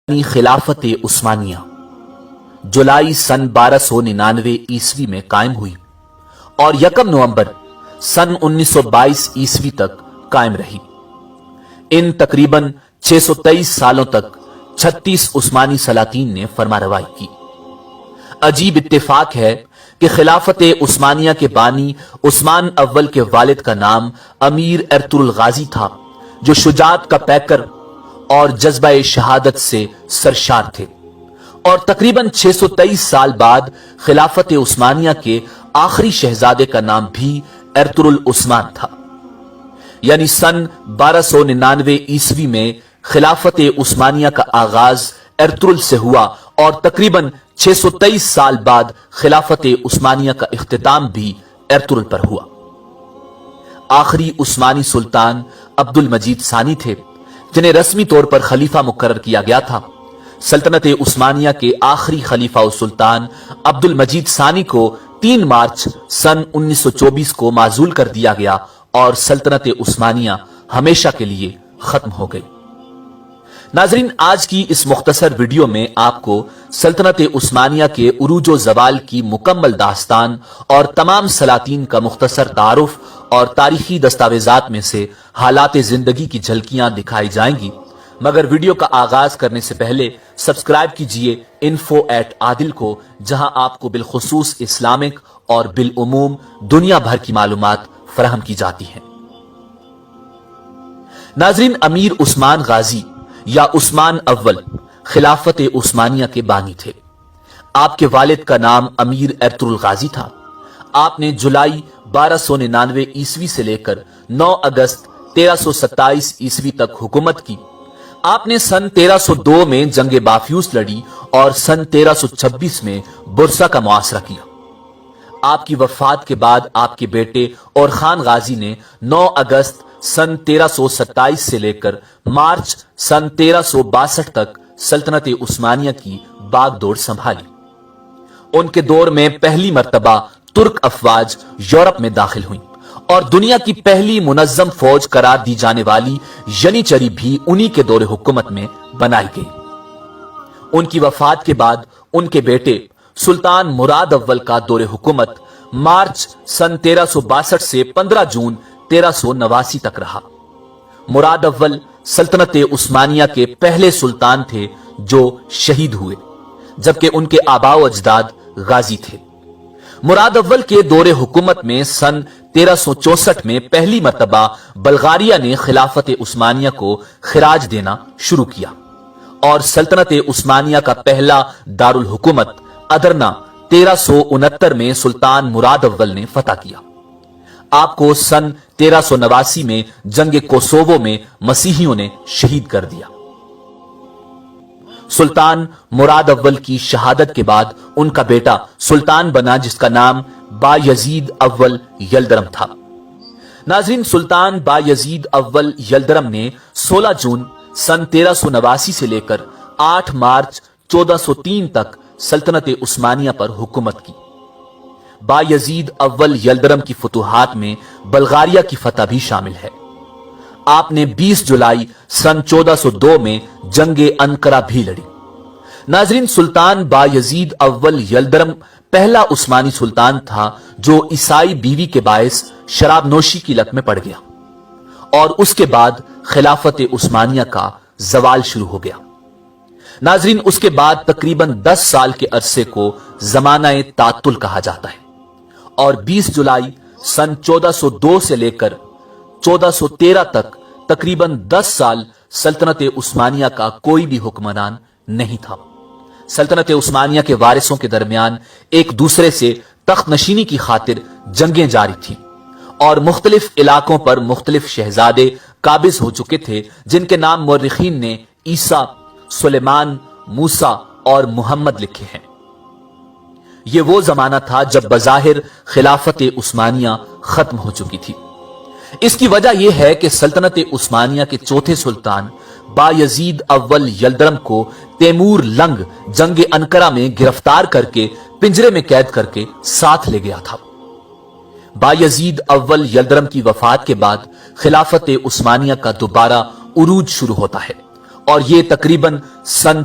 خلافت عثمانیہ جولائی سن 1299 عیسوی میں قائم ہوئی اور 1 نومبر سن 1922 عیسوی تک قائم رہی۔ ان تقریباً 623 سالوں تک 36 عثمانی سلاطین نے فرمانروائی کی۔ عجیب اتفاق ہے کہ خلافت عثمانیہ کے بانی عثمان اول کے والد کا نام امیر ارطغرل غازی تھا، جو شجاعت کا پیکر اور جذبہ شہادت سے سرشار تھے، اور تقریباً 623 سال بعد خلافت عثمانیہ کے آخری شہزادے کا نام بھی ارطغرل عثمان تھا۔ یعنی سن 1299 عیسوی میں خلافت عثمانیہ کا آغاز ارطغرل سے ہوا اور تقریباً 623 سال بعد خلافت عثمانیہ کا اختتام بھی ارطغرل پر ہوا۔ آخری عثمانی سلطان عبد المجید ثانی تھے، جنہیں رسمی طور پر خلیفہ مقرر کیا گیا تھا۔ سلطنت عثمانیہ کے آخری خلیفہ و سلطان عبد المجید ثانی کو 3 مارچ سن 1924 کو معزول کر دیا گیا اور سلطنت عثمانیہ ہمیشہ کے لیے ختم ہو گئی۔ ناظرین، آج کی اس مختصر ویڈیو میں آپ کو سلطنت عثمانیہ کے عروج و زوال کی مکمل داستان اور تمام سلاطین کا مختصر تعارف اور تاریخی دستاویزات میں سے حالات زندگی کی جھلکیاں دکھائی جائیں گی، مگر ویڈیو کا آغاز کرنے سے پہلے سبسکرائب کیجئے info@adil کو، جہاں آپ کو بالخصوص اسلامک اور بالعموم دنیا بھر کی معلومات فراہم کی جاتی ہیں۔ ناظرین، امیر عثمان غازی یا عثمان اول خلافت عثمانیہ کے بانی تھے۔ آپ کے والد کا نام امیر ارطغرل غازی تھا۔ آپ نے جولائی 1299 عیسوی سے لے کر 9 اگست 1327 عیسوی تک حکومت کی۔ آپ نے سن 1302 میں جنگ بافیوس لڑی اور سن 1326 میں برسا کا محاصرہ کیا۔ آپ کی وفات کے بعد آپ کے بیٹے اور خان غازی نے 9 اگست سن 1327 سے لے کر مارچ سن 1362 تک سلطنت عثمانیہ کی باغ دوڑ سنبھالی۔ ان کے دور میں پہلی مرتبہ ترک افواج یورپ میں داخل ہوئیں اور دنیا کی پہلی منظم فوج قرار دی جانے والی ینیچری بھی انہی کے دور حکومت میں بنائی گئی۔ ان کی وفات کے بعد ان کے بیٹے سلطان مراد اول کا دور حکومت مارچ سن 1362 سے 15 جون 1389 تک رہا۔ مراد اول سلطنت عثمانیہ کے پہلے سلطان تھے جو شہید ہوئے، جبکہ ان کے آباء و اجداد غازی تھے۔ مراد اول کے دور حکومت میں سن 1364 میں پہلی مرتبہ بلغاریہ نے خلافت عثمانیہ کو خراج دینا شروع کیا اور سلطنت عثمانیہ کا پہلا دارالحکومت ادرنا 1369 میں سلطان مراد اول نے فتح کیا۔ آپ کو سن 1389 میں جنگ کوسوو میں مسیحیوں نے شہید کر دیا۔ سلطان مراد اول کی شہادت کے بعد ان کا بیٹا سلطان بنا، جس کا نام بایزید اول یلدرم تھا۔ ناظرین، سلطان بایزید اول یلدرم نے 16 جون سن 1389 سے لے کر 8 مارچ 1403 تک سلطنت عثمانیہ پر حکومت کی۔ بایزید اول یلدرم کی فتوحات میں بلغاریہ کی فتح بھی شامل ہے۔ آپ نے 20 جولائی سن 1402 میں جنگ انقرہ بھی لڑی۔ ناظرین، سلطان بایزید اول یلدرم پہلا عثمانی سلطان تھا جو عیسائی بیوی کے باعث شراب نوشی کی لت میں پڑ گیا، اور اس کے بعد خلافت عثمانیہ کا زوال شروع ہو گیا۔ ناظرین، اس کے بعد تقریباً 10 سال کے عرصے کو زمانہ تعطل کہا جاتا ہے، اور 20 جولائی سن 1402 سے لے کر 1413 تک تقریباً 10 سال سلطنت عثمانیہ کا کوئی بھی حکمران نہیں تھا۔ سلطنت عثمانیہ کے وارثوں کے درمیان ایک دوسرے سے تخت نشینی کی خاطر جنگیں جاری تھیں، اور مختلف علاقوں پر مختلف شہزادے قابض ہو چکے تھے، جن کے نام مورخین نے عیسیٰ، سلیمان، موسیٰ اور محمد لکھے ہیں۔ یہ وہ زمانہ تھا جب بظاہر خلافت عثمانیہ ختم ہو چکی تھی۔ اس کی وجہ یہ ہے کہ سلطنت عثمانیہ کے چوتھے سلطان بایزید اول یلدرم کو تیمور لنگ جنگ انقرہ میں گرفتار کر کے پنجرے میں قید کر کے ساتھ لے گیا تھا۔ بایزید اول یلدرم کی وفات کے بعد خلافت عثمانیہ کا دوبارہ عروج شروع ہوتا ہے اور یہ تقریباً سن